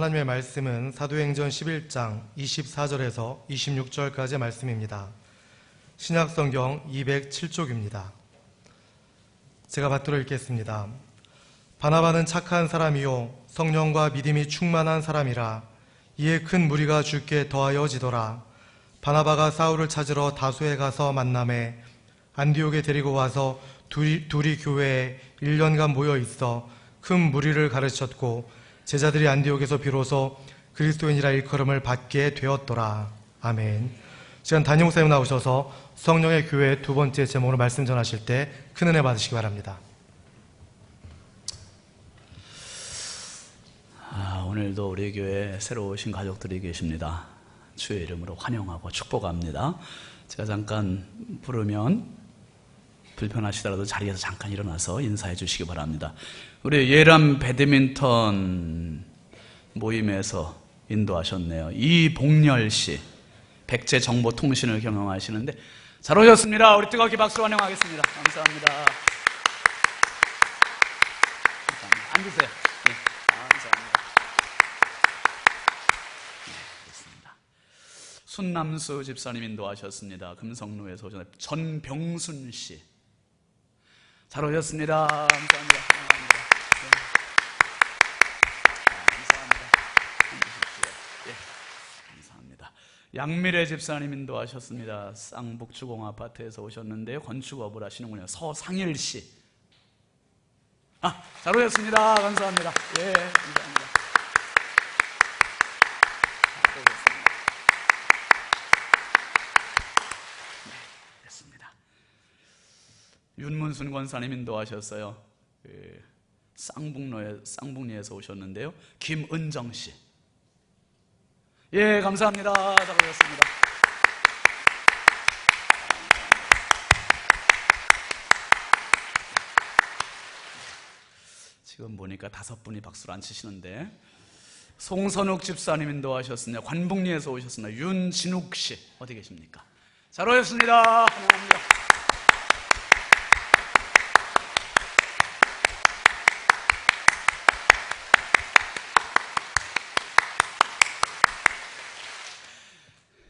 하나님의 말씀은 사도행전 11장 24절에서 26절까지의 말씀입니다. 신약성경 207쪽입니다. 제가 받들어 읽겠습니다. 바나바는 착한 사람이요 성령과 믿음이 충만한 사람이라. 이에 큰 무리가 주께 더하여지더라. 바나바가 사울을 찾으러 다소에 가서 만나매 안디옥에 데리고 와서 둘이 교회에 1년간 모여 있어 큰 무리를 가르쳤고 제자들이 안디옥에서 비로소 그리스도인이라 일컬음을 받게 되었더라. 아멘. 시간 담임 목사님 나오셔서 성령의 교회 두 번째 제목으로 말씀 전하실 때 큰 은혜 받으시기 바랍니다. 오늘도 우리 교회에 새로 오신 가족들이 계십니다. 주의 이름으로 환영하고 축복합니다. 제가 잠깐 부르면 불편하시더라도 자리에서 잠깐 일어나서 인사해 주시기 바랍니다. 우리 예람 배드민턴 모임에서 인도하셨네요. 이봉열 씨, 백제정보통신을 경영하시는데 잘 오셨습니다. 우리 뜨겁게 박수로 환영하겠습니다. 감사합니다. 앉으세요. 네, 감사합니다. 네, 그렇습니다. 순남수 집사님 인도하셨습니다. 금성로에서 오신 전병순 씨, 잘 오셨습니다. 감사합니다. 양미래 집사님 인도하셨습니다. 쌍북주공 아파트에서 오셨는데요, 건축업을 하시는군요. 서상일 씨, 잘 오셨습니다. 감사합니다. 예, 감사합니다. 네, 됐습니다. 윤문순 권사님 인도하셨어요. 쌍북리에서 오셨는데요, 김은정 씨, 예, 감사합니다. 잘 오셨습니다. 지금 보니까 5분이 박수를 안 치시는데, 송선욱 집사님 인도하셨습니다. 관북리에서 오셨습니다. 윤진욱 씨, 어디 계십니까? 잘 오셨습니다. 환영합니다.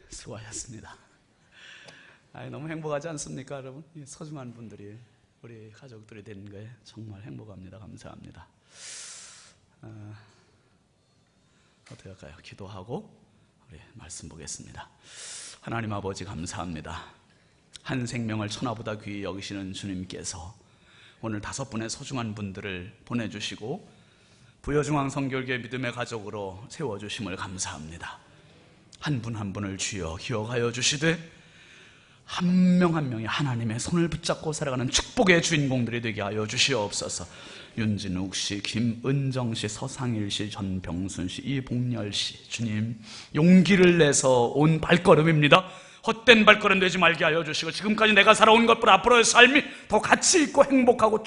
수고하셨습니다. 너무 행복하지 않습니까, 여러분? 소중한 분들이 우리 가족들이 되는 거에 정말 행복합니다. 감사합니다. 어떻게 할까요? 기도하고 우리 말씀 보겠습니다. 하나님 아버지 감사합니다. 한 생명을 천하보다 귀히 여기시는 주님께서 오늘 5분의 소중한 분들을 보내주시고 부여중앙성결교회 믿음의 가족으로 세워주심을 감사합니다. 한 분 한 분을 주여 기억하여 주시되 한 명 한 명이 하나님의 손을 붙잡고 살아가는 축복의 주인공들이 되게 하여 주시옵소서. 윤진욱 씨, 김은정 씨, 서상일 씨, 전병순 씨, 이봉열 씨, 주님 용기를 내서 온 발걸음입니다. 헛된 발걸음 되지 말게 하여 주시고 지금까지 내가 살아온 것보다 앞으로의 삶이 더 가치 있고 행복하고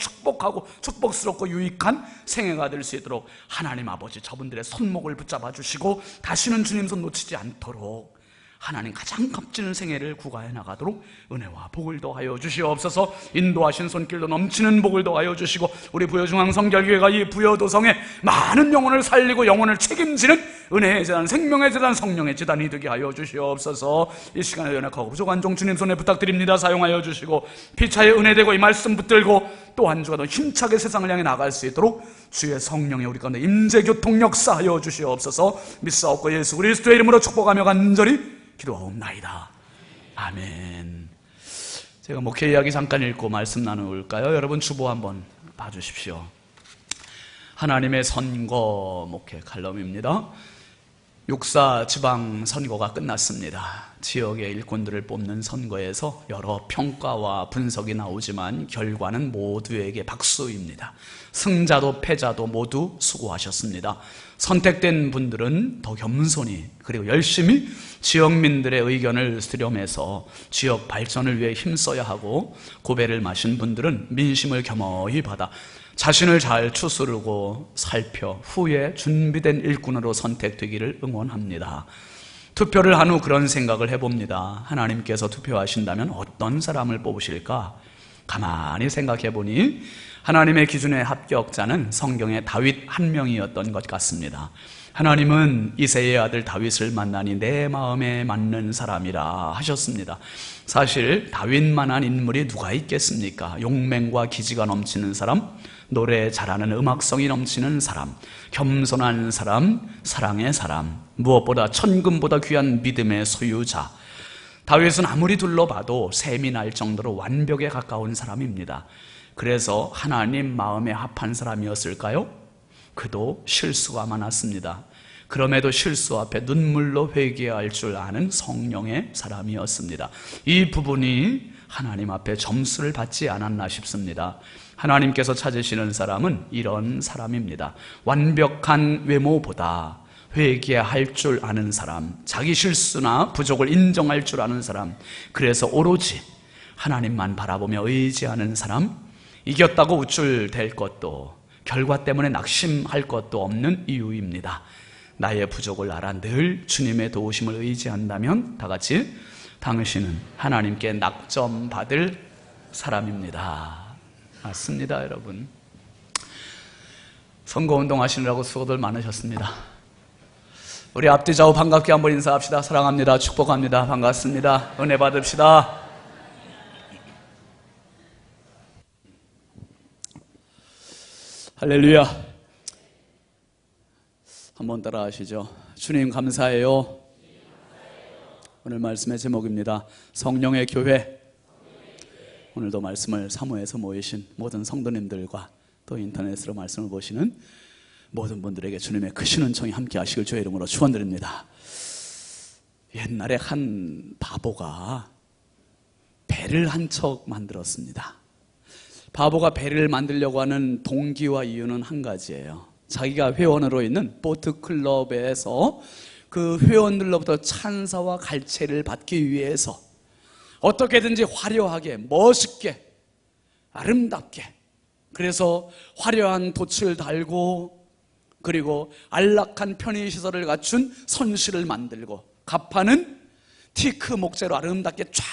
축복스럽고 유익한 생애가 될 수 있도록 하나님 아버지 저분들의 손목을 붙잡아 주시고 다시는 주님 손 놓치지 않도록 하나님 가장 값지는 생애를 구가해 나가도록 은혜와 복을 더하여 주시옵소서. 인도하신 손길도 넘치는 복을 더하여 주시고 우리 부여중앙성결교회가 이 부여도성에 많은 영혼을 살리고 영혼을 책임지는 은혜의 재단, 생명의 재단, 성령의 재단이 되게 하여 주시옵소서. 이 시간에 연약하고 부족한 종 주님 손에 부탁드립니다. 사용하여 주시고 피차에 은혜되고 이 말씀 붙들고 또 한 주가 더 힘차게 세상을 향해 나갈 수 있도록 주의 성령의 우리 가운데 임재교통 역사하여 주시옵소서. 믿사옵고 예수 그리스도의 이름으로 축복하며 간절히 기도하옵나이다. 아멘. 제가 목회 이야기 잠깐 읽고 말씀 나눌까요? 여러분 주보 한번 봐주십시오. 하나님의 선거 목회 칼럼입니다. 육사 지방 선거가 끝났습니다. 지역의 일꾼들을 뽑는 선거에서 여러 평가와 분석이 나오지만 결과는 모두에게 박수입니다. 승자도 패자도 모두 수고하셨습니다. 선택된 분들은 더 겸손히 그리고 열심히 지역민들의 의견을 수렴해서 지역 발전을 위해 힘써야 하고, 고배를 마신 분들은 민심을 겸허히 받아 자신을 잘 추스르고 살펴 후에 준비된 일꾼으로 선택되기를 응원합니다. 투표를 한 후 그런 생각을 해봅니다. 하나님께서 투표하신다면 어떤 사람을 뽑으실까? 가만히 생각해 보니 하나님의 기준의 합격자는 성경의 다윗 한 명이었던 것 같습니다. 하나님은 이새의 아들 다윗을 만나니 내 마음에 맞는 사람이라 하셨습니다. 사실 다윗만한 인물이 누가 있겠습니까? 용맹과 기지가 넘치는 사람, 노래 잘하는 음악성이 넘치는 사람, 겸손한 사람, 사랑의 사람, 무엇보다 천금보다 귀한 믿음의 소유자. 다윗은 아무리 둘러봐도 셈이 날 정도로 완벽에 가까운 사람입니다. 그래서 하나님 마음에 합한 사람이었을까요? 그도 실수가 많았습니다. 그럼에도 실수 앞에 눈물로 회개할 줄 아는 성령의 사람이었습니다. 이 부분이 하나님 앞에 점수를 받지 않았나 싶습니다. 하나님께서 찾으시는 사람은 이런 사람입니다. 완벽한 외모보다 회개할 줄 아는 사람, 자기 실수나 부족을 인정할 줄 아는 사람, 그래서 오로지 하나님만 바라보며 의지하는 사람, 이겼다고 우쭐댈 것도 결과 때문에 낙심할 것도 없는 이유입니다. 나의 부족을 알아 늘 주님의 도우심을 의지한다면 다 같이 당신은 하나님께 낙점받을 사람입니다. 맞습니다, 여러분. 선거운동 하시느라고 수고들 많으셨습니다. 우리 앞뒤 좌우 반갑게 한번 인사합시다. 사랑합니다. 축복합니다. 반갑습니다. 은혜 받읍시다. 할렐루야. 한번 따라 하시죠. 주님 감사해요. 오늘 말씀의 제목입니다. 성령의 교회. 오늘도 말씀을 사모해서 모이신 모든 성도님들과 또 인터넷으로 말씀을 보시는 모든 분들에게 주님의 크신 은총이 함께 하시길 주의 이름으로 축원드립니다. 옛날에 한 바보가 배를 한 척 만들었습니다. 바보가 배를 만들려고 하는 동기와 이유는 한 가지예요. 자기가 회원으로 있는 보트클럽에서 그 회원들로부터 찬사와 갈채를 받기 위해서 어떻게든지 화려하게, 멋있게, 아름답게, 그래서 화려한 돛을 달고 그리고 안락한 편의시설을 갖춘 선실을 만들고 갑판은 티크 목재로 아름답게 쫙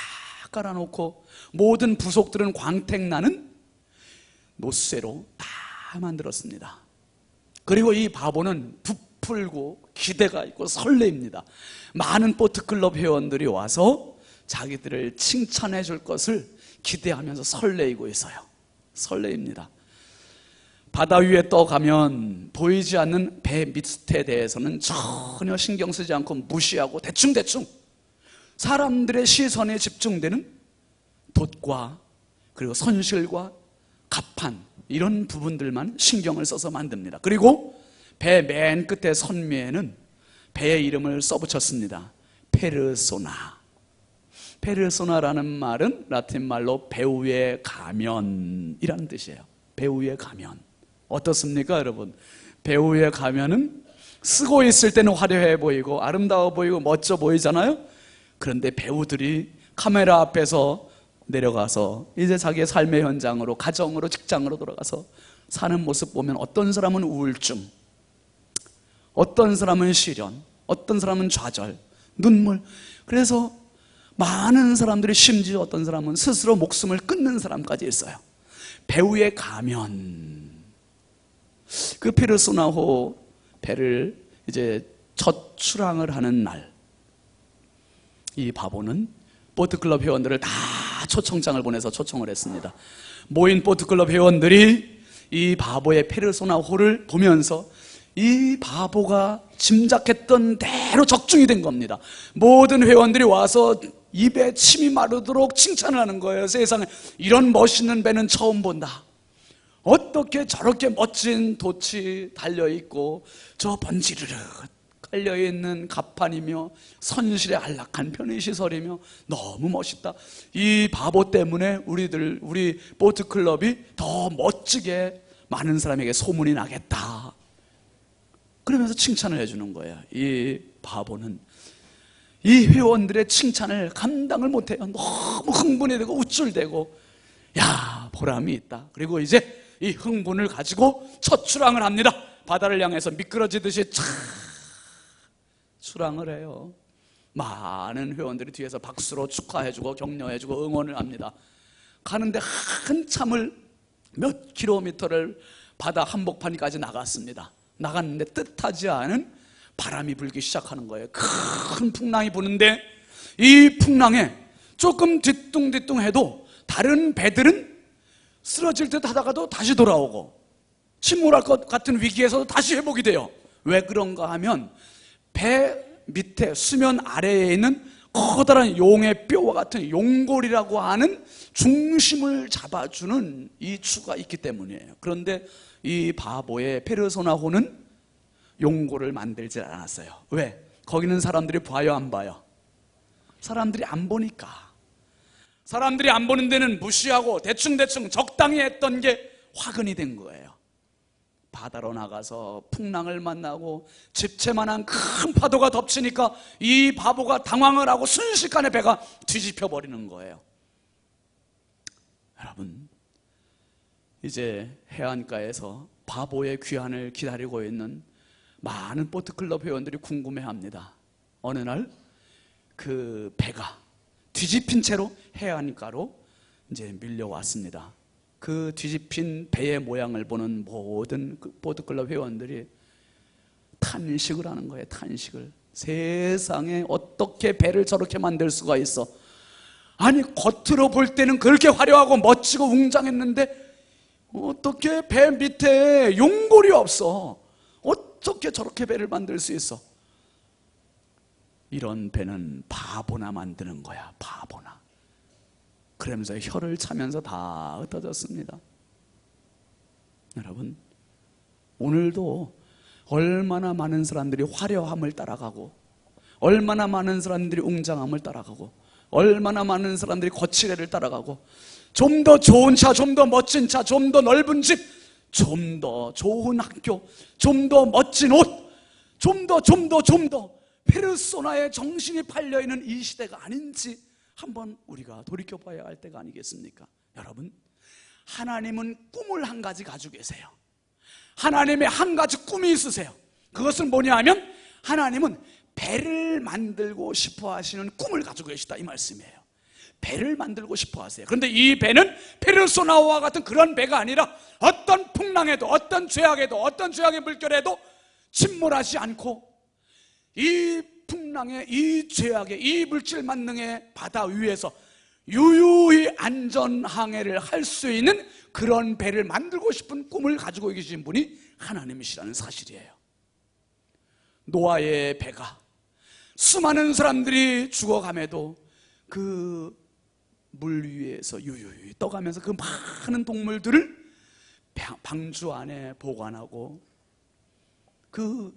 깔아놓고 모든 부속들은 광택나는 노쇠로 다 만들었습니다. 그리고 이 바보는 부풀고 기대가 있고 설레입니다. 많은 보트클럽 회원들이 와서 자기들을 칭찬해 줄 것을 기대하면서 설레이고 있어요. 설레입니다. 바다 위에 떠가면 보이지 않는 배 밑에 대해서는 전혀 신경 쓰지 않고 무시하고 대충대충 사람들의 시선에 집중되는 돛과 그리고 선실과 갑판 이런 부분들만 신경을 써서 만듭니다. 그리고 배 맨 끝에 선미에는 배의 이름을 써붙였습니다. 페르소나. 페르소나라는 말은 라틴 말로 배우의 가면이라는 뜻이에요. 배우의 가면. 어떻습니까, 여러분? 배우의 가면은 쓰고 있을 때는 화려해 보이고 아름다워 보이고 멋져 보이잖아요. 그런데 배우들이 카메라 앞에서 내려가서 이제 자기의 삶의 현장으로, 가정으로, 직장으로 돌아가서 사는 모습 보면 어떤 사람은 우울증, 어떤 사람은 시련, 어떤 사람은 좌절, 눈물. 그래서 많은 사람들이, 심지어 어떤 사람은 스스로 목숨을 끊는 사람까지 있어요. 배우의 가면. 그 페르소나호 배를 이제 첫 출항을 하는 날, 이 바보는 보트클럽 회원들을 다 초청장을 보내서 초청을 했습니다. 모인 보트클럽 회원들이 이 바보의 페르소나호를 보면서 이 바보가 짐작했던 대로 적중이 된 겁니다. 모든 회원들이 와서 입에 침이 마르도록 칭찬을 하는 거예요. 세상에 이런 멋있는 배는 처음 본다. 어떻게 저렇게 멋진 돛이 달려있고 저 번지르르 깔려있는 갑판이며 선실의 안락한 편의시설이며 너무 멋있다. 이 바보 때문에 우리 보트클럽이 더 멋지게 많은 사람에게 소문이 나겠다. 그러면서 칭찬을 해주는 거예요. 이 바보는 이 회원들의 칭찬을 감당을 못해요. 너무 흥분이 되고 우쭐대고, 야, 보람이 있다. 그리고 이제 이 흥분을 가지고 첫 출항을 합니다. 바다를 향해서 미끄러지듯이 촤 출항을 해요. 많은 회원들이 뒤에서 박수로 축하해주고 격려해주고 응원을 합니다. 가는데 한참을 몇 킬로미터를 바다 한복판까지 나갔습니다. 나갔는데 뜻하지 않은 바람이 불기 시작하는 거예요. 큰 풍랑이 부는데 이 풍랑에 조금 뒤뚱뒤뚱해도 다른 배들은 쓰러질 듯 하다가도 다시 돌아오고 침몰할 것 같은 위기에서도 다시 회복이 돼요. 왜 그런가 하면 배 밑에 수면 아래에 있는 커다란 용의 뼈와 같은 용골이라고 하는 중심을 잡아주는 이 추가 있기 때문이에요. 그런데 이 바보의 페르소나호는 용골을 만들지 않았어요. 왜? 거기는 사람들이 봐요, 안 봐요? 사람들이 안 보니까. 사람들이 안 보는 데는 무시하고 대충대충 적당히 했던 게 화근이 된 거예요. 바다로 나가서 풍랑을 만나고 집채만한 큰 파도가 덮치니까 이 바보가 당황을 하고 순식간에 배가 뒤집혀 버리는 거예요. 여러분, 이제 해안가에서 바보의 귀환을 기다리고 있는 많은 보트클럽 회원들이 궁금해합니다. 어느 날 그 배가 뒤집힌 채로 해안가로 이제 밀려왔습니다. 그 뒤집힌 배의 모양을 보는 모든 그 보트클럽 회원들이 탄식을 하는 거예요. 탄식을. 세상에 어떻게 배를 저렇게 만들 수가 있어? 아니, 겉으로 볼 때는 그렇게 화려하고 멋지고 웅장했는데 어떻게 배 밑에 용골이 없어? 어떻게 저렇게 배를 만들 수 있어? 이런 배는 바보나 만드는 거야. 바보나. 그러면서 혀를 차면서 다 흩어졌습니다. 여러분, 오늘도 얼마나 많은 사람들이 화려함을 따라가고, 얼마나 많은 사람들이 웅장함을 따라가고, 얼마나 많은 사람들이 거칠애를 따라가고, 좀 더 좋은 차, 좀 더 멋진 차, 좀 더 넓은 집, 좀 더 좋은 학교, 좀 더 멋진 옷, 좀 더 페르소나의 정신이 팔려있는 이 시대가 아닌지 한번 우리가 돌이켜봐야 할 때가 아니겠습니까? 여러분, 하나님은 꿈을 한 가지 가지고 계세요. 하나님의 한 가지 꿈이 있으세요. 그것은 뭐냐 하면 하나님은 배를 만들고 싶어 하시는 꿈을 가지고 계시다, 이 말씀이에요. 배를 만들고 싶어 하세요. 그런데 이 배는 페르소나와 같은 그런 배가 아니라 어떤 풍랑에도, 어떤 죄악에도, 어떤 죄악의 물결에도 침몰하지 않고 이 풍랑에, 이 죄악에, 이 물질 만능의 바다 위에서 유유히 안전항해를 할 수 있는 그런 배를 만들고 싶은 꿈을 가지고 계신 분이 하나님이시라는 사실이에요. 노아의 배가 수많은 사람들이 죽어감에도 그 물 위에서 유유히 떠가면서 그 많은 동물들을 방주 안에 보관하고 그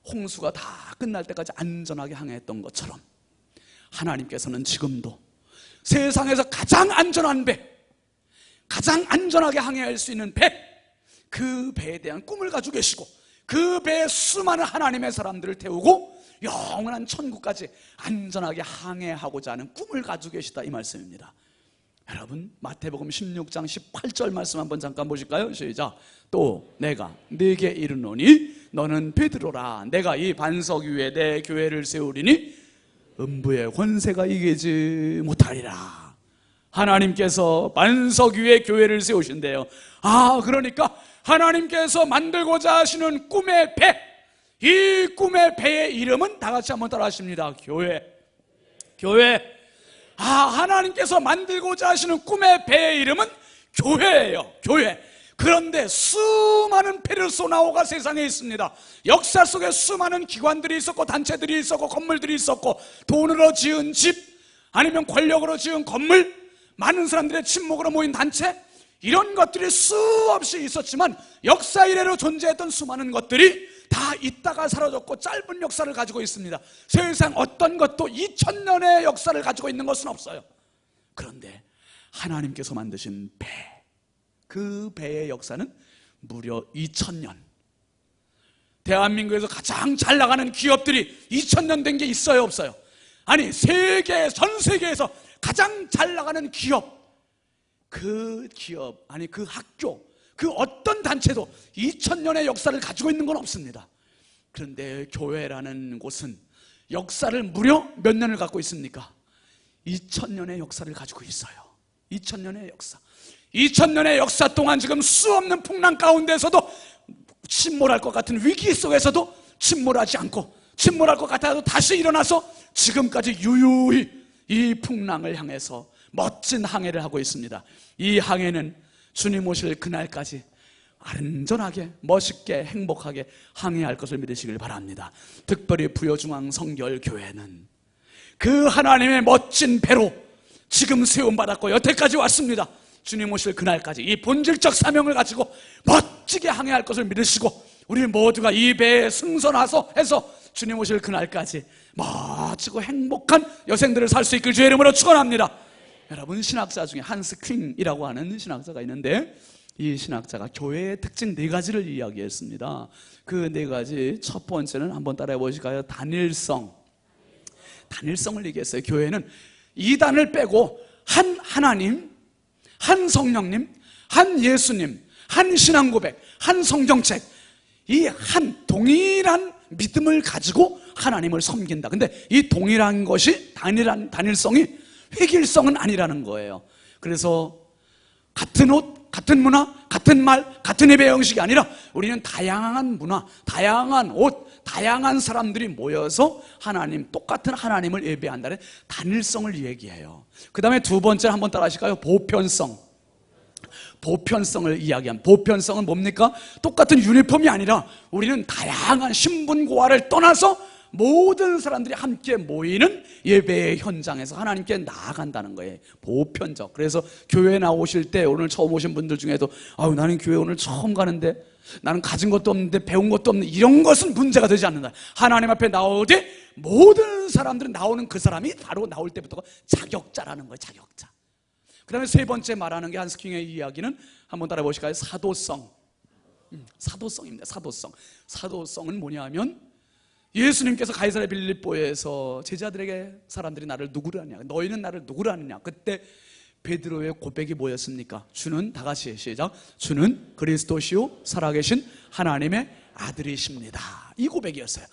홍수가 다 끝날 때까지 안전하게 항해했던 것처럼 하나님께서는 지금도 세상에서 가장 안전한 배, 가장 안전하게 항해할 수 있는 배, 그 배에 대한 꿈을 가지고 계시고 그 배에 수많은 하나님의 사람들을 태우고 영원한 천국까지 안전하게 항해하고자 하는 꿈을 가지고 계시다, 이 말씀입니다. 여러분, 마태복음 16장 18절 말씀 한번 잠깐 보실까요? 시작. 또 내가 네게 이르노니 너는 베드로라. 내가 이 반석 위에 내 교회를 세우리니 음부의 권세가 이기지 못하리라. 하나님께서 반석 위에 교회를 세우신대요. 그러니까 하나님께서 만들고자 하시는 꿈의 배, 이 꿈의 배의 이름은 다 같이 한번 따라 하십니다. 교회. 교회. 하나님께서 만들고자 하시는 꿈의 배의 이름은 교회예요. 교회. 그런데 수많은 페르소나호가 세상에 있습니다. 역사 속에 수많은 기관들이 있었고 단체들이 있었고 건물들이 있었고 돈으로 지은 집, 아니면 권력으로 지은 건물, 많은 사람들의 친목으로 모인 단체, 이런 것들이 수없이 있었지만 역사 이래로 존재했던 수많은 것들이 다 있다가 사라졌고 짧은 역사를 가지고 있습니다. 세상 어떤 것도 2000년의 역사를 가지고 있는 것은 없어요. 그런데 하나님께서 만드신 배, 그 배의 역사는 무려 2000년. 대한민국에서 가장 잘 나가는 기업들이 2000년 된 게 있어요, 없어요? 아니, 전 세계에서 가장 잘 나가는 기업, 그 기업, 아니 그 학교, 그 어떤 단체도 2000년의 역사를 가지고 있는 건 없습니다. 그런데 교회라는 곳은 역사를 무려 몇 년을 갖고 있습니까? 2000년의 역사를 가지고 있어요. 2000년의 역사. 2000년의 역사 동안 지금 수없는 풍랑 가운데서도 침몰할 것 같은 위기 속에서도 침몰하지 않고 침몰할 것 같아도 다시 일어나서 지금까지 유유히 이 풍랑을 향해서 멋진 항해를 하고 있습니다. 이 항해는 주님 오실 그날까지 안전하게 멋있게 행복하게 항해할 것을 믿으시길 바랍니다. 특별히 부여중앙 성결교회는 그 하나님의 멋진 배로 지금 세움받았고 여태까지 왔습니다. 주님 오실 그날까지 이 본질적 사명을 가지고 멋지게 항해할 것을 믿으시고 우리 모두가 이 배에 승선해서 해서 주님 오실 그날까지 멋지고 행복한 여생들을 살 수 있길 주의 이름으로 축원합니다. 여러분, 신학자 중에 한스 퀸이라고 하는 신학자가 있는데 이 신학자가 교회의 특징 4가지를 이야기했습니다. 그 4가지, 첫 번째는 한번 따라해 보실까요? 단일성을 얘기했어요. 교회는 2단을 빼고 한 하나님, 한 성령님, 한 예수님, 한 신앙고백, 한 성경책, 이 한 동일한 믿음을 가지고 하나님을 섬긴다. 근데 이 동일한 것이 단일성이 획일성은 아니라는 거예요. 그래서 같은 옷, 같은 문화, 같은 말, 같은 예배 형식이 아니라 우리는 다양한 문화, 다양한 옷, 다양한 사람들이 모여서 하나님, 똑같은 하나님을 예배한다는 단일성을 얘기해요. 그 다음에 두 번째 한번 따라 하실까요? 보편성을 이야기한, 보편성은 뭡니까? 똑같은 유니폼이 아니라 우리는 다양한 신분고하를 떠나서 모든 사람들이 함께 모이는 예배의 현장에서 하나님께 나아간다는 거예요. 보편적. 그래서 교회 나오실 때 오늘 처음 오신 분들 중에도 나는 교회 오늘 처음 가는데 나는 가진 것도 없는데 배운 것도 없는데 이런 것은 문제가 되지 않는다. 하나님 앞에 나오되 모든 사람들은 나오는 그 사람이 바로 나올 때부터가 자격자라는 거예요. 자격자. 그 다음에 세 번째 말하는 게 한스킹의 이야기는 한번 따라해 보실까요? 사도성입니다. 사도성은 뭐냐면 예수님께서 가이사랴 빌립보에서 제자들에게 사람들이 나를 누구로 하냐, 너희는 나를 누구로 하느냐, 그때 베드로의 고백이 뭐였습니까? 주는, 다 같이 시작, 주는 그리스도시요 살아계신 하나님의 아들이십니다. 이 고백이었어요.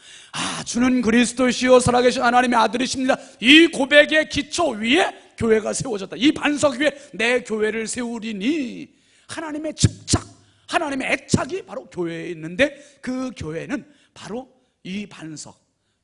주는 그리스도시요 살아계신 하나님의 아들이십니다. 이 고백의 기초 위에 교회가 세워졌다. 이 반석 위에 내 교회를 세우리니, 하나님의 집착, 하나님의 애착이 바로 교회에 있는데 그 교회는 바로 이 반석,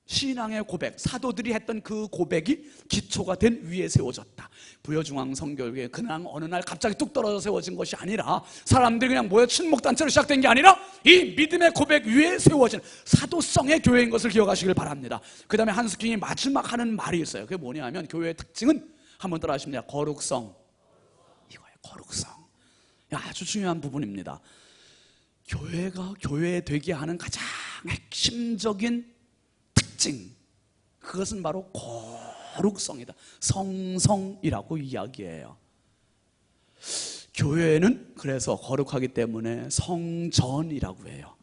신앙의 고백, 사도들이 했던 그 고백이 기초가 된 위에 세워졌다. 부여중앙 성결교회 그냥 어느 날 갑자기 뚝 떨어져 세워진 것이 아니라 사람들이 그냥 모여 친목단체로 시작된 게 아니라 이 믿음의 고백 위에 세워진 사도성의 교회인 것을 기억하시길 바랍니다. 그 다음에 한스킹이 마지막 하는 말이 있어요. 그게 뭐냐면 교회의 특징은 한번 따라 하십니다. 거룩성. 이거예요. 거룩성. 아주 중요한 부분입니다. 교회가 교회 되게 하는 가장 핵심적인 특징, 그것은 바로 거룩성이다. 성성이라고 이야기해요. 교회는 그래서 거룩하기 때문에 성전이라고 해요.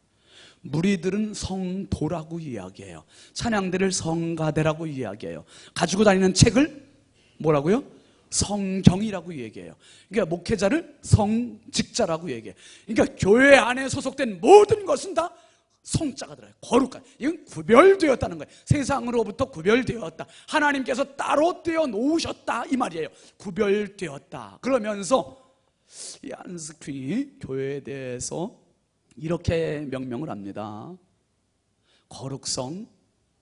무리들은 성도라고 이야기해요. 찬양대를 성가대라고 이야기해요. 가지고 다니는 책을 뭐라고요? 성경이라고 얘기해요. 그러니까 목회자를 성직자라고 얘기해요. 그러니까 교회 안에 소속된 모든 것은 다 성자가 들어요. 거룩한. 이건 구별되었다는 거예요. 세상으로부터 구별되었다. 하나님께서 따로 떼어 놓으셨다 이 말이에요. 구별되었다. 그러면서 이 한스퀸이 교회에 대해서 이렇게 명명을 합니다. 거룩성,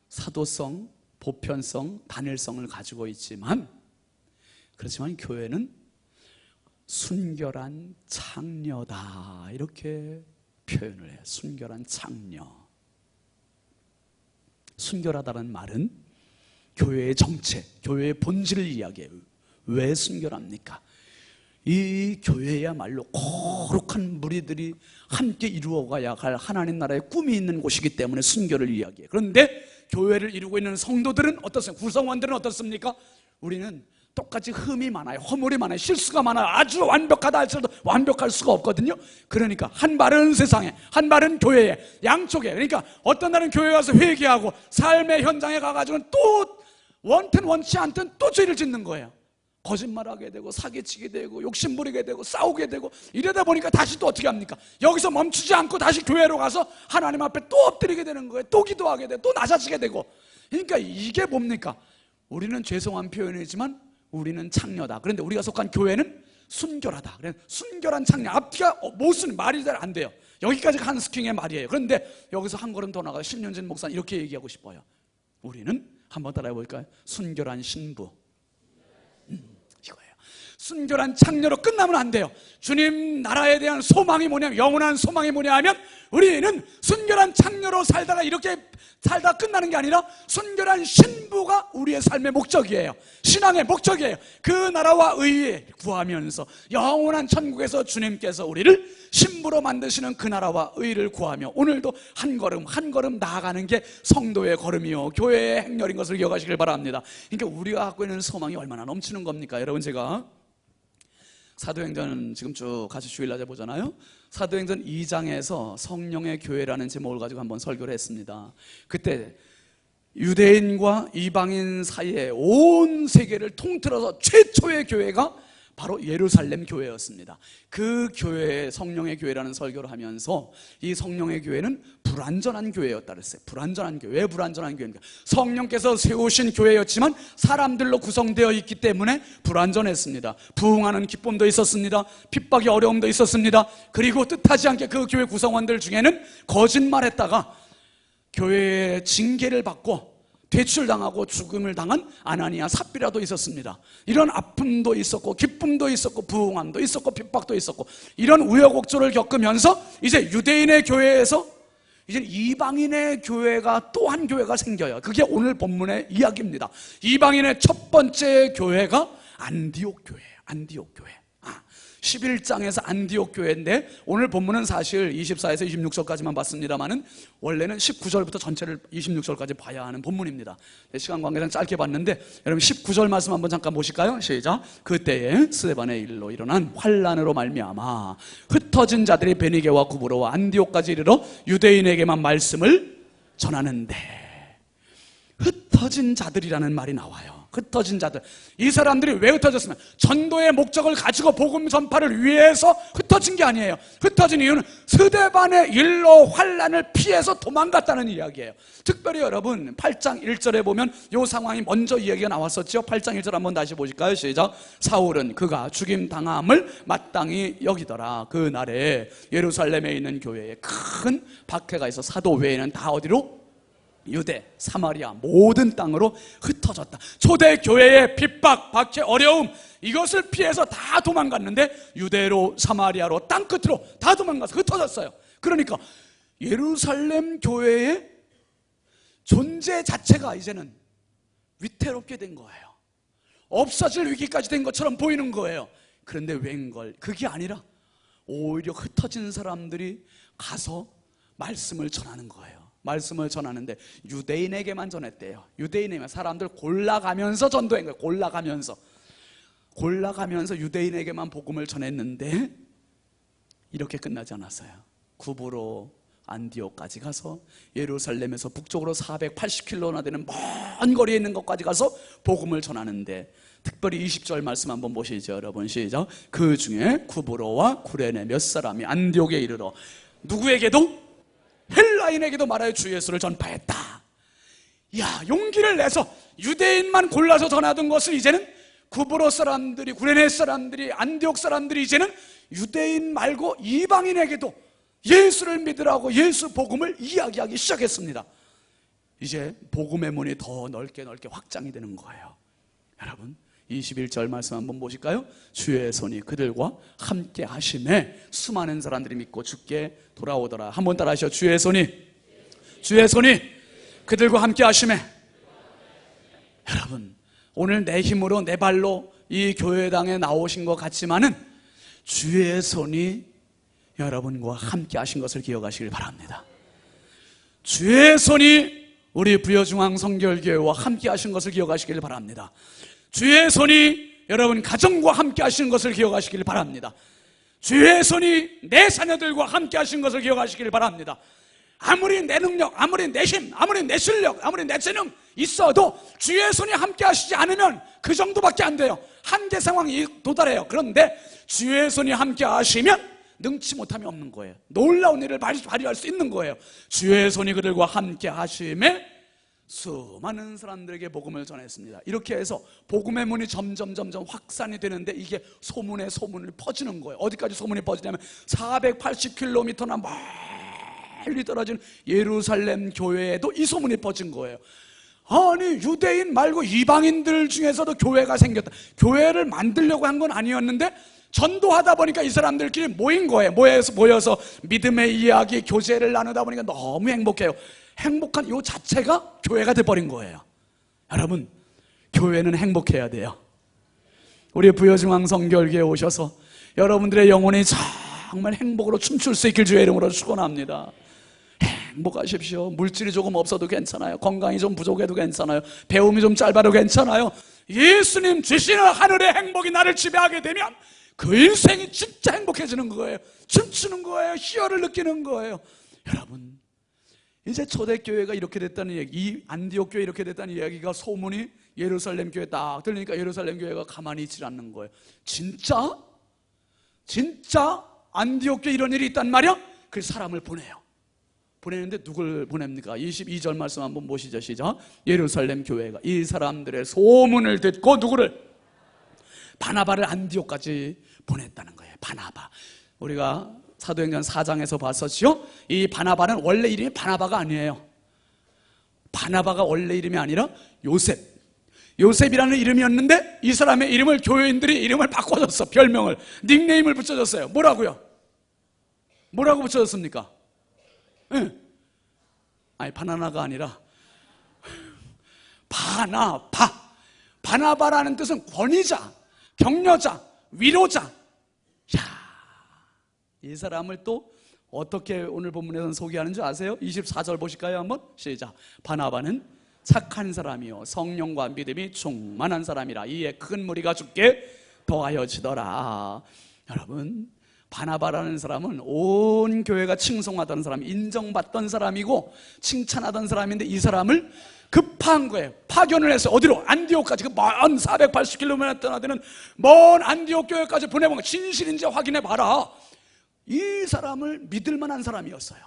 사도성, 보편성, 단일성을 가지고 있지만, 그렇지만 교회는 순결한 창녀다 이렇게 표현을 해요. 순결한 창녀. 순결하다는 말은 교회의 정체, 교회의 본질을 이야기해요. 왜 순결합니까? 이 교회야말로 거룩한 무리들이 함께 이루어가야 할 하나님 나라의 꿈이 있는 곳이기 때문에 순결을 이야기해요. 그런데 교회를 이루고 있는 성도들은 어떻습니까? 구성원들은 어떻습니까? 우리는 똑같이 흠이 많아요. 허물이 많아요. 실수가 많아요. 아주 완벽하다 할지라도 완벽할 수가 없거든요. 그러니까 한 발은 세상에, 한 발은 교회에, 양쪽에. 그러니까 어떤 날은 교회 가서 회개하고 삶의 현장에 가가지고는 또 원튼 원치 않든 또 죄를 짓는 거예요. 거짓말하게 되고 사기치게 되고 욕심부리게 되고 싸우게 되고 이러다 보니까 다시 또 어떻게 합니까? 여기서 멈추지 않고 다시 교회로 가서 하나님 앞에 또 엎드리게 되는 거예요. 또 기도하게 되고 또 낮아지게 되고. 그러니까 이게 뭡니까? 우리는 죄송한 표현이지만 우리는 창녀다. 그런데 우리가 속한 교회는 순결하다. 그래서 순결한 창녀. 앞뒤가 못쓰는 말이 잘 안 돼요. 여기까지가 한스킹의 말이에요. 그런데 여기서 한 걸음 더 나가서 신윤진 목사는 이렇게 얘기하고 싶어요. 우리는 한번 따라해 볼까요? 순결한 신부. 이거예요. 순결한 창녀로 끝나면 안 돼요. 주님 나라에 대한 소망이 뭐냐면, 영원한 소망이 뭐냐 하면, 우리는 순결한 창녀로 살다가 이렇게 살다 끝나는 게 아니라 순결한 신부가 우리의 삶의 목적이에요. 신앙의 목적이에요. 그 나라와 의에 구하면서 영원한 천국에서 주님께서 우리를 신부로 만드시는 그 나라와 의를 구하며, 오늘도 한 걸음 한 걸음 나아가는 게 성도의 걸음이요 교회의 행렬인 것을 기억하시길 바랍니다. 그러니까 우리가 갖고 있는 소망이 얼마나 넘치는 겁니까? 여러분, 제가 사도행전 지금 쭉 같이 주일날에 보잖아요. 사도행전 2장에서 성령의 교회라는 제목을 가지고 한번 설교를 했습니다. 그때 유대인과 이방인 사이에 온 세계를 통틀어서 최초의 교회가 바로 예루살렘 교회였습니다. 그 교회에 성령의 교회라는 설교를 하면서 이 성령의 교회는 불완전한 교회였다 그랬어요. 불완전한 교회. 왜 불완전한 교회인가? 성령께서 세우신 교회였지만 사람들로 구성되어 있기 때문에 불완전했습니다. 부흥하는 기쁨도 있었습니다. 핍박의 어려움도 있었습니다. 그리고 뜻하지 않게 그 교회 구성원들 중에는 거짓말했다가 교회의 징계를 받고 퇴출당하고 죽음을 당한 아나니아 삽비라도 있었습니다. 이런 아픔도 있었고 기쁨도 있었고 부흥함도 있었고 핍박도 있었고, 이런 우여곡절을 겪으면서 이제 유대인의 교회에서 이제 이방인의 교회가, 또 한 교회가 생겨요. 그게 오늘 본문의 이야기입니다. 이방인의 첫 번째 교회가 안디옥 교회예요. 안디옥 교회. 11장에서 안디옥 교회인데, 오늘 본문은 사실 24에서 26절까지만 봤습니다만은 원래는 19절부터 전체를 26절까지 봐야 하는 본문입니다. 시간 관계상 짧게 봤는데, 여러분 19절 말씀 한번 잠깐 보실까요? 시작. 그때에 스데반의 일로 일어난 환란으로 말미암아 흩어진 자들이 베니게와 구브로와 안디옥까지 이르러 유대인에게만 말씀을 전하는데, 흩어진 자들이라는 말이 나와요. 흩어진 자들. 이 사람들이 왜 흩어졌으면, 전도의 목적을 가지고 복음 전파를 위해서 흩어진 게 아니에요. 흩어진 이유는 스데반의 일로 환란을 피해서 도망갔다는 이야기예요. 특별히 여러분 8장 1절에 보면 이 상황이 먼저 이야기가 나왔었죠. 8장 1절 한번 다시 보실까요? 시작. 사울은 그가 죽임 당함을 마땅히 여기더라. 그 날에 예루살렘에 있는 교회에 큰 박해가 있어 사도 외에는 다 어디로? 유대, 사마리아 모든 땅으로 흩어졌다. 초대 교회의 핍박, 박해, 어려움, 이것을 피해서 다 도망갔는데 유대로, 사마리아로, 땅끝으로 다 도망가서 흩어졌어요. 그러니까 예루살렘 교회의 존재 자체가 이제는 위태롭게 된 거예요. 없어질 위기까지 된 것처럼 보이는 거예요. 그런데 웬걸, 그게 아니라 오히려 흩어진 사람들이 가서 말씀을 전하는 거예요. 말씀을 전하는데 유대인에게만 전했대요. 유대인에게만. 사람들 골라가면서 전도한 거예요. 골라가면서 유대인에게만 복음을 전했는데 이렇게 끝나지 않았어요. 구브로 안디옥까지 가서 예루살렘에서 북쪽으로 480km나 되는 먼 거리에 있는 것까지 가서 복음을 전하는데, 특별히 20절 말씀 한번 보시죠. 여러분 시작. 그 중에 구브로와 구레네 몇 사람이 안디옥에 이르러 누구에게도? 헬라인에게도 말하여 주 예수를 전파했다. 야, 용기를 내서 유대인만 골라서 전하던 것을 이제는 구브로 사람들이, 구레네 사람들이, 안디옥 사람들이 이제는 유대인 말고 이방인에게도 예수를 믿으라고 예수 복음을 이야기하기 시작했습니다. 이제 복음의 문이 더 넓게 확장이 되는 거예요. 여러분 21절 말씀 한번 보실까요? 주의 손이 그들과 함께 하심에 수많은 사람들이 믿고 주께 돌아오더라. 한번 따라 하시죠. 주의 손이 그들과 함께 하심에. 여러분 오늘 내 힘으로 내 발로 이 교회당에 나오신 것 같지만은 주의 손이 여러분과 함께 하신 것을 기억하시길 바랍니다. 주의 손이 우리 부여중앙성결교회와 함께 하신 것을 기억하시길 바랍니다. 주의 손이 여러분 가정과 함께 하시는 것을 기억하시길 바랍니다. 주의 손이 내 자녀들과 함께 하시는 것을 기억하시길 바랍니다. 아무리 내 능력, 아무리 내 힘, 아무리 내 실력, 아무리 내 재능 있어도 주의 손이 함께 하시지 않으면 그 정도밖에 안 돼요. 한계 상황이 도달해요. 그런데 주의 손이 함께 하시면 능치 못함이 없는 거예요. 놀라운 일을 발휘할 수 있는 거예요. 주의 손이 그들과 함께 하심에 수많은 사람들에게 복음을 전했습니다. 이렇게 해서 복음의 문이 점점 확산이 되는데 이게 소문에 소문을 퍼지는 거예요. 어디까지 소문이 퍼지냐면 480km나 멀리 떨어진 예루살렘 교회에도 이 소문이 퍼진 거예요. 아니, 유대인 말고 이방인들 중에서도 교회가 생겼다. 교회를 만들려고 한 건 아니었는데 전도하다 보니까 이 사람들끼리 모인 거예요. 모여서 믿음의 이야기, 교제를 나누다 보니까 너무 행복해요. 행복한 요 자체가 교회가 돼버린 거예요. 여러분, 교회는 행복해야 돼요. 우리 부여중앙 성결교회에 오셔서 여러분들의 영혼이 정말 행복으로 춤출 수 있길 주의 이름으로 축원합니다. 행복하십시오. 물질이 조금 없어도 괜찮아요. 건강이 좀 부족해도 괜찮아요. 배움이 좀 짧아도 괜찮아요. 예수님 주시는 하늘의 행복이 나를 지배하게 되면 그 인생이 진짜 행복해지는 거예요. 춤추는 거예요. 희열을 느끼는 거예요. 여러분, 이제 초대교회가 이렇게 됐다는 얘기, 이 안디옥 교회 이렇게 됐다는 이야기가 소문이 예루살렘 교회 딱 들리니까 예루살렘 교회가 가만히 있지 않는 거예요. 진짜 안디옥 교회 이런 일이 있단 말이야? 그래서 사람을 보내요. 보내는데 누굴 보냅니까? 22절 말씀 한번 보시죠. 시작. 예루살렘 교회가 이 사람들의 소문을 듣고 누구를? 바나바를 안디옥까지 보냈다는 거예요. 바나바. 우리가 사도행전 4장에서 봤었지요? 이 바나바는 원래 이름이 바나바가 아니에요. 바나바가 원래 이름이 아니라 요셉이라는 이름이었는데 이 사람의 이름을 교회인들이 이름을 바꿔줬어. 별명을, 닉네임을 붙여줬어요. 뭐라고 붙여줬습니까? 네. 아니, 바나나가 아니라 바나바라는 뜻은 권위자, 격려자, 위로자. 이 사람을 또 어떻게 오늘 본문에서는 소개하는 줄 아세요? 24절 보실까요? 한번 시작. 바나바는 착한 사람이요 성령과 믿음이 충만한 사람이라 이에 큰 무리가 죽게 더하여지더라. 여러분, 바나바라는 사람은 온 교회가 칭송하던 사람, 인정받던 사람이고 칭찬하던 사람인데 이 사람을 급한 거예요. 파견을 해서 어디로? 안디옥까지, 그 먼 480km나 되는 먼 안디옥 교회까지 보내본 거. 진실인지 확인해 봐라. 이 사람을 믿을 만한 사람이었어요.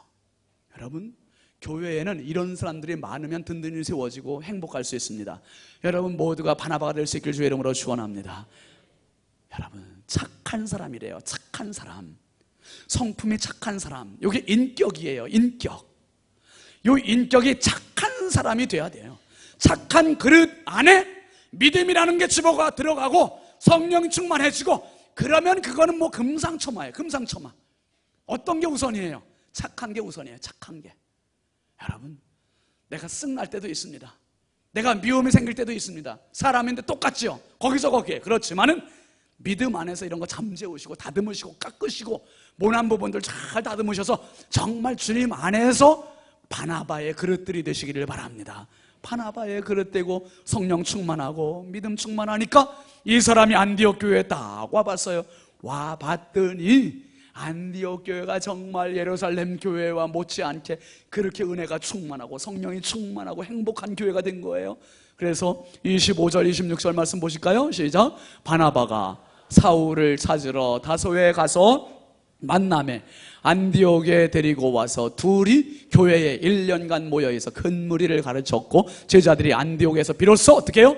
여러분, 교회에는 이런 사람들이 많으면 든든히 세워지고 행복할 수 있습니다. 여러분 모두가 바나바가 될 수 있길 주의 이름으로 축원합니다. 여러분, 착한 사람이래요. 착한 사람, 성품이 착한 사람. 이게 인격이에요. 인격. 요 인격이 착한 사람이 돼야 돼요. 착한 그릇 안에 믿음이라는 게 집어가 들어가고 성령 충만해지고, 그러면 그거는 뭐 금상첨화예요. 금상첨화. 어떤 게 우선이에요? 착한 게 우선이에요. 착한 게. 여러분, 내가 쓱날 때도 있습니다. 내가 미움이 생길 때도 있습니다. 사람인데 똑같죠. 거기서 거기에. 그렇지만은 믿음 안에서 이런 거 잠재우시고 다듬으시고 깎으시고 모난 부분들 잘 다듬으셔서 정말 주님 안에서 바나바의 그릇들이 되시기를 바랍니다. 바나바의 그릇 되고 성령 충만하고 믿음 충만하니까 이 사람이 안디옥 교회에 딱 와봤어요. 와봤더니 안디옥 교회가 정말 예루살렘 교회와 못지않게 그렇게 은혜가 충만하고 성령이 충만하고 행복한 교회가 된 거예요. 그래서 25절 26절 말씀 보실까요? 시작. 바나바가 사울을 찾으러 다소에 가서 만남에 안디옥에 데리고 와서 둘이 교회에 1년간 모여있어 큰 무리를 가르쳤고 제자들이 안디옥에서 비로소 어떻게 해요?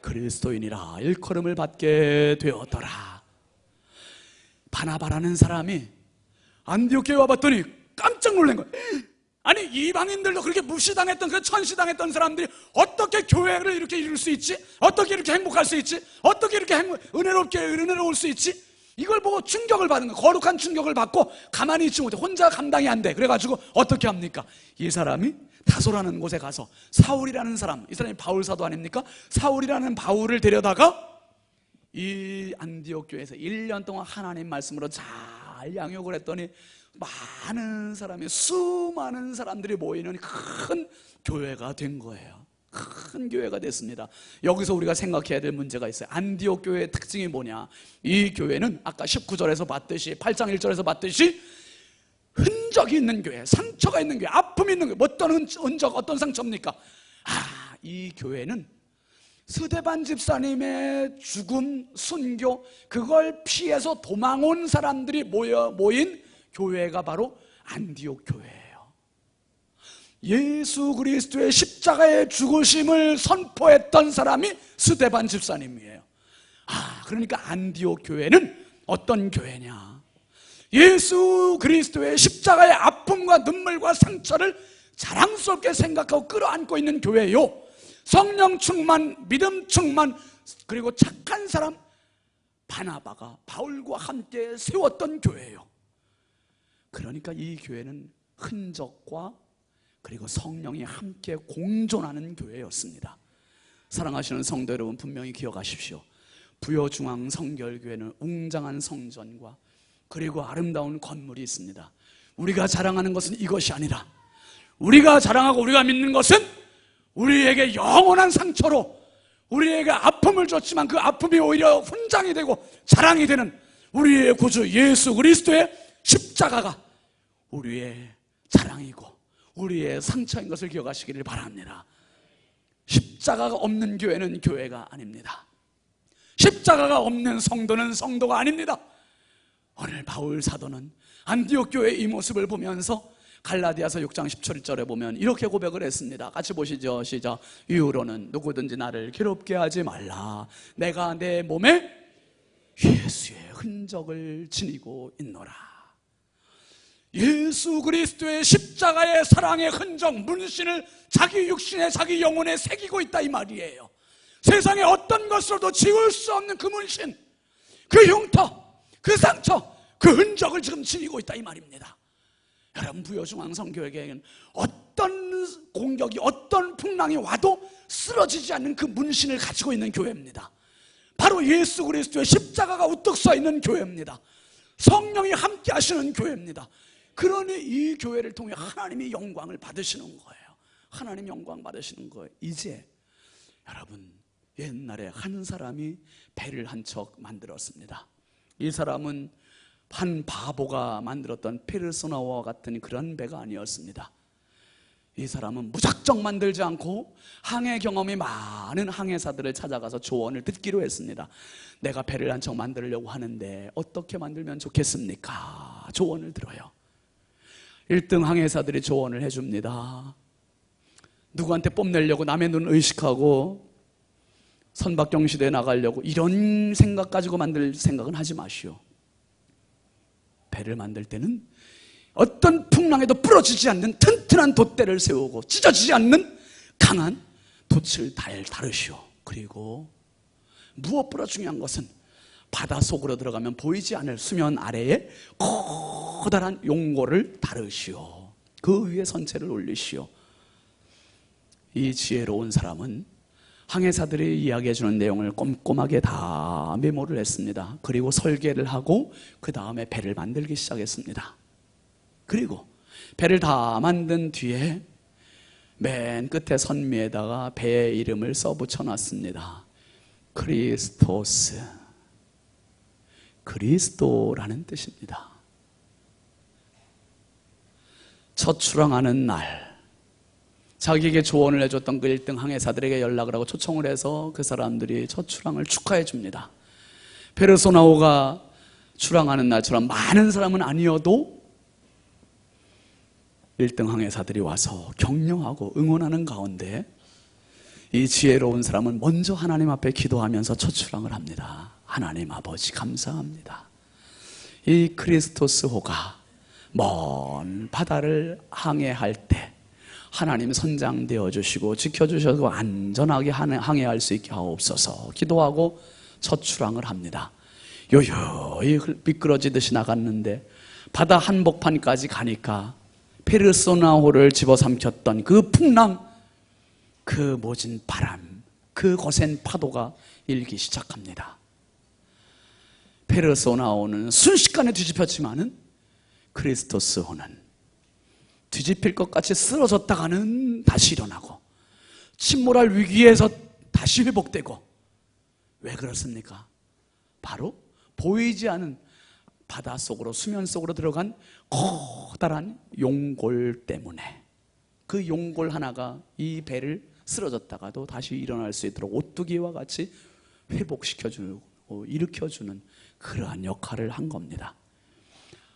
그리스도인이라 일컬음을 받게 되었더라. 바나바라는 사람이 안디옥 교회 와봤더니 깜짝 놀란 거예요. 아니, 이방인들도 그렇게 무시당했던, 그 천시당했던 사람들이 어떻게 교회를 이렇게 이룰 수 있지? 어떻게 이렇게 행복할 수 있지? 어떻게 이렇게 은혜로울 수 있지? 이걸 보고 충격을 받은 거예요. 거룩한 충격을 받고 가만히 있지 못해. 혼자 감당이 안 돼. 그래가지고 어떻게 합니까? 이 사람이 다소라는 곳에 가서 사울이라는 사람, 이 사람이 바울 사도 아닙니까? 사울이라는 바울을 데려다가 이 안디옥 교회에서 1년 동안 하나님 말씀으로 잘 양육을 했더니 많은 사람이, 수많은 사람들이 모이는 큰 교회가 된 거예요. 큰 교회가 됐습니다. 여기서 우리가 생각해야 될 문제가 있어요. 안디옥 교회의 특징이 뭐냐? 이 교회는 아까 19절에서 봤듯이, 8장 1절에서 봤듯이 흔적이 있는 교회, 상처가 있는 교회, 아픔이 있는 교회. 어떤 흔적, 어떤 상처입니까? 이 교회는 스데반 집사님의 죽음, 순교, 그걸 피해서 도망온 사람들이 모인 교회가 바로 안디옥 교회예요. 예수 그리스도의 십자가의 죽으심을 선포했던 사람이 스데반 집사님이에요. 그러니까 안디옥 교회는 어떤 교회냐? 예수 그리스도의 십자가의 아픔과 눈물과 상처를 자랑스럽게 생각하고 끌어안고 있는 교회요, 성령 충만, 믿음 충만, 그리고 착한 사람 바나바가 바울과 함께 세웠던 교회예요. 그러니까 이 교회는 흔적과 그리고 성령이 함께 공존하는 교회였습니다. 사랑하시는 성도 여러분, 분명히 기억하십시오. 부여중앙 성결교회는 웅장한 성전과 그리고 아름다운 건물이 있습니다. 우리가 자랑하는 것은 이것이 아니라, 우리가 자랑하고 우리가 믿는 것은 우리에게 영원한 상처로 우리에게 아픔을 줬지만 그 아픔이 오히려 훈장이 되고 자랑이 되는 우리의 구주 예수 그리스도의 십자가가 우리의 자랑이고 우리의 상처인 것을 기억하시기를 바랍니다. 십자가가 없는 교회는 교회가 아닙니다. 십자가가 없는 성도는 성도가 아닙니다. 오늘 바울 사도는 안디옥 교회의 이 모습을 보면서 갈라디아서 6장 17절에 보면 이렇게 고백을 했습니다. 같이 보시죠. 시작. 이후로는 누구든지 나를 괴롭게 하지 말라. 내가 내 몸에 예수의 흔적을 지니고 있노라. 예수 그리스도의 십자가의 사랑의 흔적, 문신을 자기 육신에 자기 영혼에 새기고 있다 이 말이에요. 세상에 어떤 것으로도 지울 수 없는 그 문신, 그 흉터, 그 상처, 그 흔적을 지금 지니고 있다 이 말입니다. 여러분, 부여중앙 성교회에게는 어떤 공격이, 어떤 풍랑이 와도 쓰러지지 않는 그 문신을 가지고 있는 교회입니다. 바로 예수 그리스도의 십자가가 우뚝 서 있는 교회입니다. 성령이 함께 하시는 교회입니다. 그러니 이 교회를 통해 하나님이 영광을 받으시는 거예요. 하나님 영광 받으시는 거예요. 이제 여러분, 옛날에 한 사람이 배를 한 척 만들었습니다. 이 사람은 한 바보가 만들었던 페르소나와 같은 그런 배가 아니었습니다. 이 사람은 무작정 만들지 않고 항해 경험이 많은 항해사들을 찾아가서 조언을 듣기로 했습니다. 내가 배를 한 척 만들려고 하는데 어떻게 만들면 좋겠습니까? 조언을 들어요. 1등 항해사들이 조언을 해줍니다. 누구한테 뽐내려고 남의 눈 의식하고 선박경시대에 나가려고 이런 생각 가지고 만들 생각은 하지 마시오. 배를 만들 때는 어떤 풍랑에도 부러지지 않는 튼튼한 돛대를 세우고 찢어지지 않는 강한 돛을 다르시오. 그리고 무엇보다 중요한 것은 바다 속으로 들어가면 보이지 않을 수면 아래에 커다란 용고를 다루시오. 그 위에 선체를 올리시오. 이 지혜로운 사람은 항해사들이 이야기해주는 내용을 꼼꼼하게 다 메모를 했습니다. 그리고 설계를 하고 그 다음에 배를 만들기 시작했습니다. 그리고 배를 다 만든 뒤에 맨 끝에 선미에다가 배의 이름을 써붙여놨습니다. 크리스토스, 그리스도라는 뜻입니다. 첫 출항하는 날 자기에게 조언을 해줬던 그 1등 항해사들에게 연락을 하고 초청을 해서 그 사람들이 첫 출항을 축하해 줍니다. 페르소나호가 출항하는 날처럼 많은 사람은 아니어도 1등 항해사들이 와서 격려하고 응원하는 가운데 이 지혜로운 사람은 먼저 하나님 앞에 기도하면서 첫 출항을 합니다. 하나님 아버지 감사합니다. 이 크리스토스호가 먼 바다를 항해할 때 하나님 선장되어 주시고 지켜주셔서 안전하게 항해할 수 있게 하옵소서 기도하고 첫 출항을 합니다. 요요히 미끄러지듯이 나갔는데 바다 한복판까지 가니까 페르소나호를 집어삼켰던 그 풍랑, 그 모진 바람, 그 거센 파도가 일기 시작합니다. 페르소나호는 순식간에 뒤집혔지만은 크리스토스호는 뒤집힐 것 같이 쓰러졌다가는 다시 일어나고 침몰할 위기에서 다시 회복되고. 왜 그렇습니까? 바로 보이지 않은 바다 속으로, 수면 속으로 들어간 커다란 용골 때문에. 그 용골 하나가 이 배를 쓰러졌다가도 다시 일어날 수 있도록 오뚜기와 같이 회복시켜주고 일으켜주는 그러한 역할을 한 겁니다.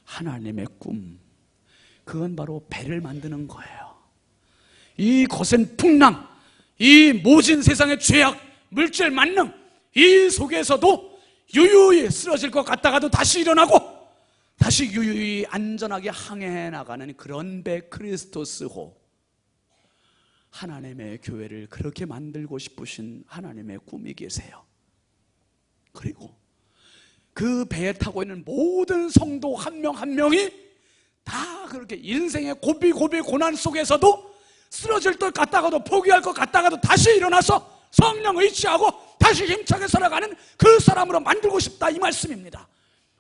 하나님의 꿈, 그건 바로 배를 만드는 거예요. 이 거센 풍랑, 이 모진 세상의 죄악, 물질 만능, 이 속에서도 유유히 쓰러질 것 같다가도 다시 일어나고 다시 유유히 안전하게 항해해 나가는 그런 배 크리스토스호. 하나님의 교회를 그렇게 만들고 싶으신 하나님의 꿈이 계세요. 그리고 그 배에 타고 있는 모든 성도 한 명 한 명이 다 그렇게 인생의 고비 고난 속에서도 쓰러질 것 같다가도 포기할 것 같다가도 다시 일어나서 성령 의지하고 다시 힘차게 살아가는 그 사람으로 만들고 싶다, 이 말씀입니다.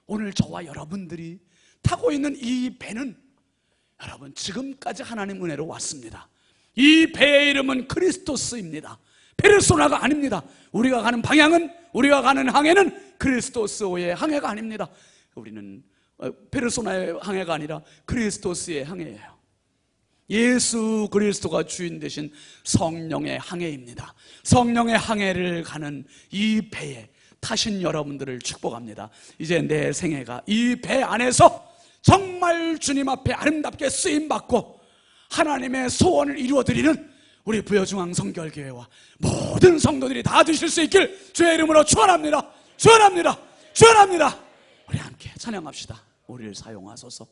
오늘 저와 여러분들이 타고 있는 이 배는 여러분 지금까지 하나님 은혜로 왔습니다. 이 배의 이름은 크리스토스입니다. 페르소나가 아닙니다. 우리가 가는 방향은, 우리가 가는 항해는 그리스도스의 항해가 아닙니다. 우리는 페르소나의 항해가 아니라 그리스도스의 항해예요. 예수 그리스도가 주인 되신 성령의 항해입니다. 성령의 항해를 가는 이 배에 타신 여러분들을 축복합니다. 이제 내 생애가 이 배 안에서 정말 주님 앞에 아름답게 쓰임받고 하나님의 소원을 이루어드리는 우리 부여중앙성결교회와 모든 성도들이 다 되실 수 있길 주의 이름으로 축원합니다. 축원합니다. 축원합니다. 우리 함께 찬양합시다. 우리를 사용하소서.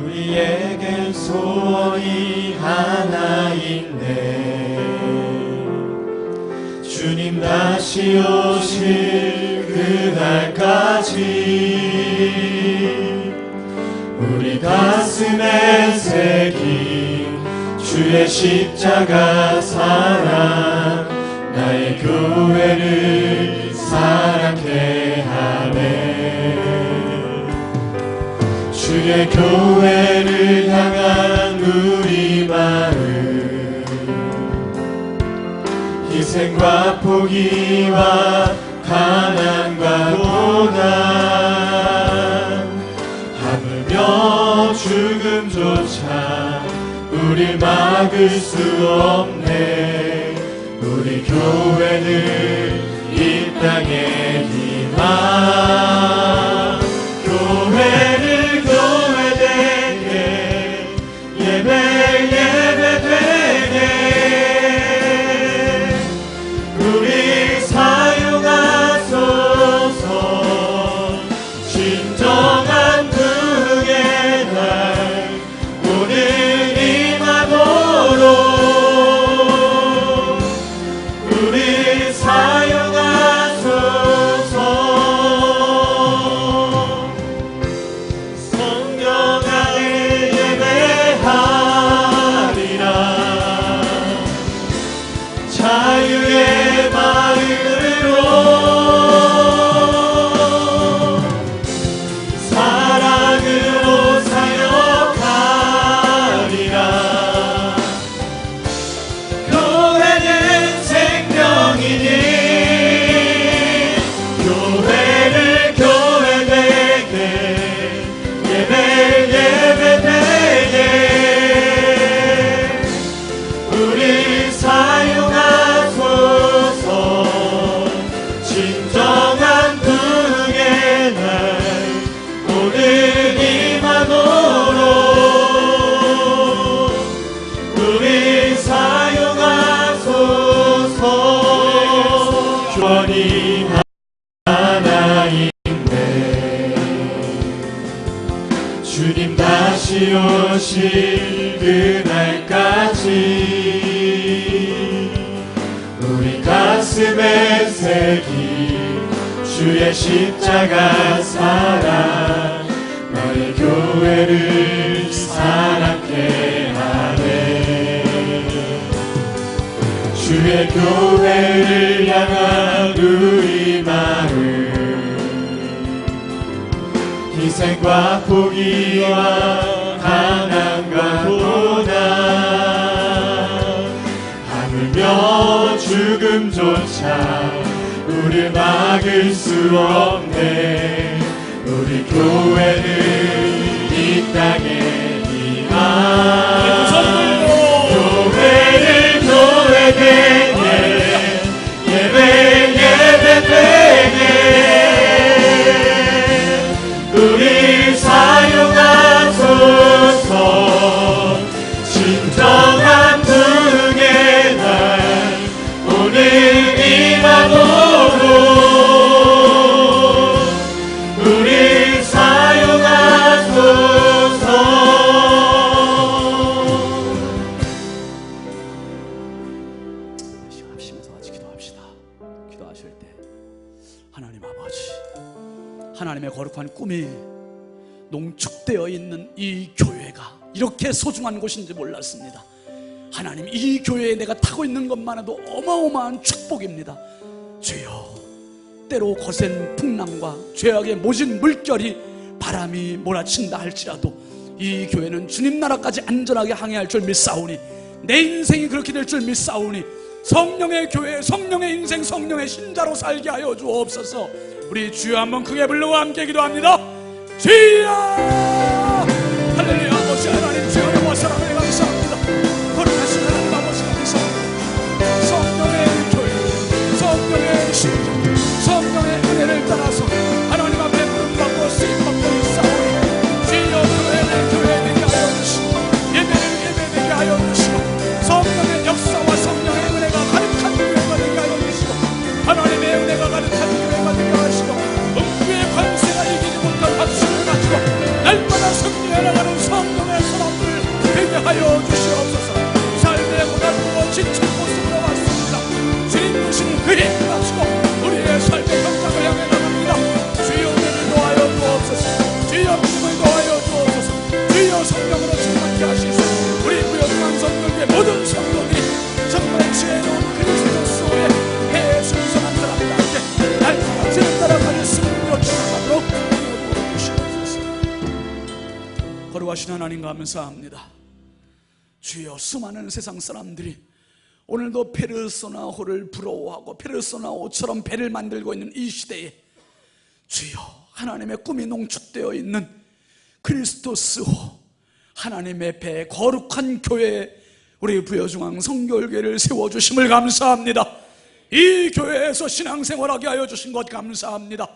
우리에겐 소원이 하나 있네. 주님 다시 오실 그날까지 우리 가슴에 새긴 주의 십자가 사랑, 나의 교회를 사랑케 하네. 주의 교회를 향한 우리 마음, 희생과 포기와 가난과 고난, 하물며 죽음조차 우릴 막을 수 없네. 우리 교회는 이 땅의 희망, 교회를 교회되게, 예배 예배되게 우리 사용하소서. 진정한 부흥의 날 오늘 임하도록 우리 사용하소서. 성령 안에 예배하리라. 자유의 마음으로 사랑으로 사역하리라. 교회는 생명이니 교회를 교회되게, 예배 예배되게 우리 사용하소서. 진정한 부흥의 날 오늘 임하도록 우리 사용하소서. 주원이 하나 있네. 주님 다시 오실 그날까지 우리 가슴에 새긴 주의 십자가 사랑, 너의 교회를 사랑케 하네. 주의 교회를 향한 우리 마음, 희생과 포기와 가난과 고난, 하물며 죽음조차 우릴 막을 수 없네. 우리 교회는 이 땅의 희망, 교회를 우리 사용하소서. 진정한 부흥의 날 오늘 임하도록 우리 사용하소서. 합심해서 같이 기도합시다. 기도하실 때 하나님 아버지, 하나님의 거룩한 꿈이 농축되어 있는 이 교회가 이렇게 소중한 곳인지 몰랐습니다. 하나님, 이 교회에 내가 타고 있는 것만으로도 어마어마한 축복입니다. 주여, 때로 거센 풍랑과 죄악의 모진 물결이 바람이 몰아친다 할지라도 이 교회는 주님 나라까지 안전하게 항해할 줄 믿사오니, 내 인생이 그렇게 될 줄 믿사오니, 성령의 교회, 성령의 인생, 성령의 신자로 살게 하여 주옵소서. 우리 주여 한번 크게 불러와 함께 기도합니다. 주여! 할렐루야. 아버지 하나님, 주여 와 사랑을 감사합니다. 거룩하신 하나님 아버지 감사합니다. 성령의 교회, 성령의 신자, 성령의 은혜를 따라서 하나님 앞에 부름받고 쓰임받고 있사오니, 주여 교회를 교회되게 하여 주시고, 예배를 예배되게 하여 주시고, 성령의 역사와 성령의 은혜가 가득한 교회가 되게 하여 주시고, 하나님의 은혜가 가득한 교회가 되게 하시고, 음부의 권세가 이기지 못할 확신을 가지고 날마다 승리해 나가는 성령의 사람들 되게 하여 주시옵소서. 삶의 고난과 지친 모습으로 왔습니다. 주님 주시는 그 힘 가지고 우리의 삶의 현장을 향해 나갑니다. 주여 우리를 도와여 주옵소서. 주여 믿음을 도와여 주옵소서. 주여 성령으로 충만케 하시소서. 우리 부여중한 성도의 모든 성도들이 정말 지혜로운 그리스도의 해에 순수한 사람과 함께 날마다 주님 따라가는 승리로 나가도록 주시옵소서. 거룩하신 하나님 감사합니다. 주여, 수많은 세상 사람들이 오늘도 페르소나호를 부러워하고 페르소나호처럼 배를 만들고 있는 이 시대에 주여, 하나님의 꿈이 농축되어 있는 그리스도스호, 하나님의 배, 거룩한 교회에 우리 부여중앙 성결교회를 세워주심을 감사합니다. 이 교회에서 신앙생활하게 하여 주신 것 감사합니다.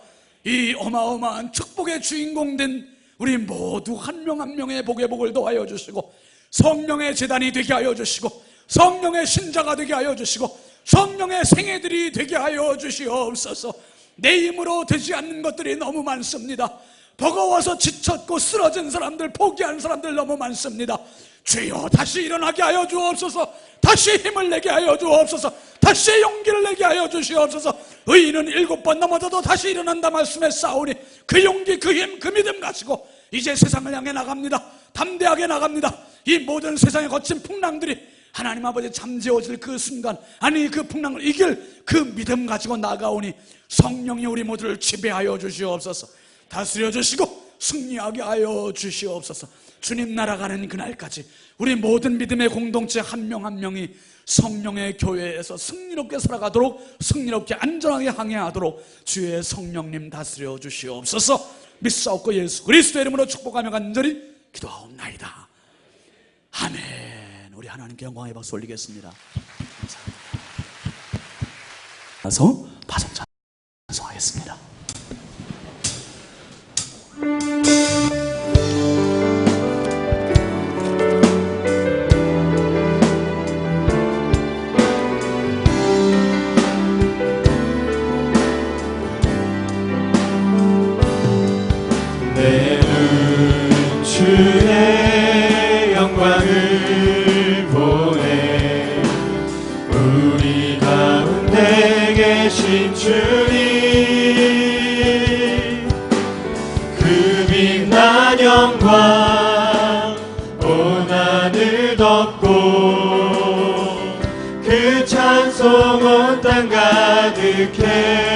이 어마어마한 축복의 주인공 된 우리 모두 한 명 한 명의 복의 복을 더하여 주시고, 성령의 제단이 되게 하여 주시고, 성령의 신자가 되게 하여 주시고, 성령의 생애들이 되게 하여 주시옵소서. 내 힘으로 되지 않는 것들이 너무 많습니다. 버거워서 지쳤고 쓰러진 사람들, 포기한 사람들 너무 많습니다. 주여, 다시 일어나게 하여 주옵소서. 다시 힘을 내게 하여 주옵소서. 다시 용기를 내게 하여 주시옵소서. 의인은 7번 넘어져도 다시 일어난다 말씀했사오니, 그 용기, 그 힘, 그 믿음 가지고 이제 세상을 향해 나갑니다. 담대하게 나갑니다. 이 모든 세상의 거친 풍랑들이 하나님 아버지 잠재워질 그 순간, 아니 그 풍랑을 이길 그 믿음 가지고 나가오니, 성령이 우리 모두를 지배하여 주시옵소서. 다스려 주시고 승리하게 하여 주시옵소서. 주님 날아가는 그날까지 우리 모든 믿음의 공동체 한 명 한 명이 성령의 교회에서 승리롭게 살아가도록, 승리롭게 안전하게 항해하도록 주의 성령님 다스려 주시옵소서. 믿사옵고 예수 그리스도의 이름으로 축복하며 간절히 기도하옵나이다. 아멘. 우리 하나님께 영광의 박수 올리겠습니다. 감사합니다. 파송 찬송하겠습니다. 내 눈 주의 영광을 보네. 우리 가운데 계신 주님, 그 빛난 영광 온 하늘 덮고, 그 찬송 온 땅 가득해.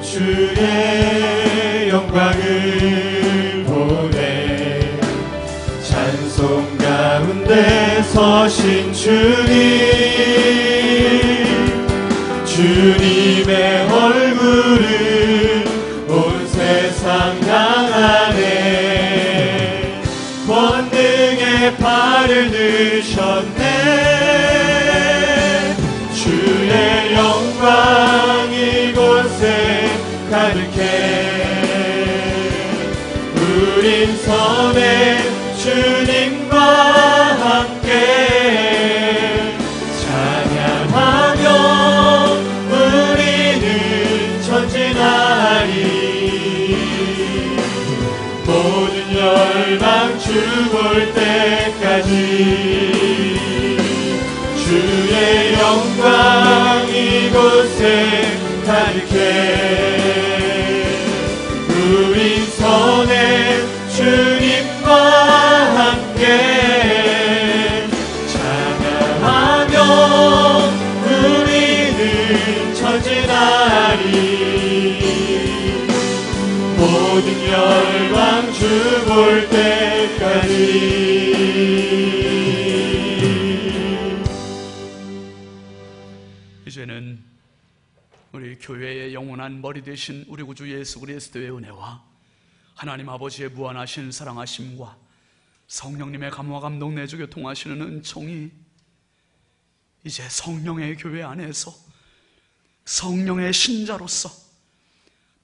주의 영광을 보내. 찬송 가운데 서신 주님의 얼굴을 온 세상 향하네. 권능의 팔을 주의 영광 이곳에 가득해 우리 손에 주님과 함께 찬양하며 우리는 전진하리 모든 열방 주 볼 때까지. 이제는 우리 교회의 영원한 머리 되신 우리 구주 예수 그리스도의 은혜와 하나님 아버지의 무한하신 사랑하심과 성령님의 감화 감동 내주 교통하시는 은총이 이제 성령의 교회 안에서 성령의 신자로서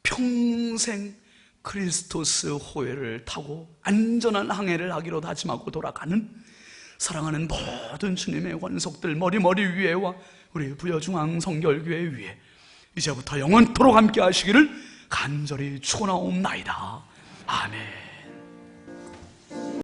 평생 크리스토스 호회를 타고 안전한 항해를 하기로 다짐하고 돌아가는 사랑하는 모든 주님의 권속들 머리 위에와 우리 부여중앙 성결교회 위에 이제부터 영원토록 함께 하시기를 간절히 축원하옵나이다. 아멘.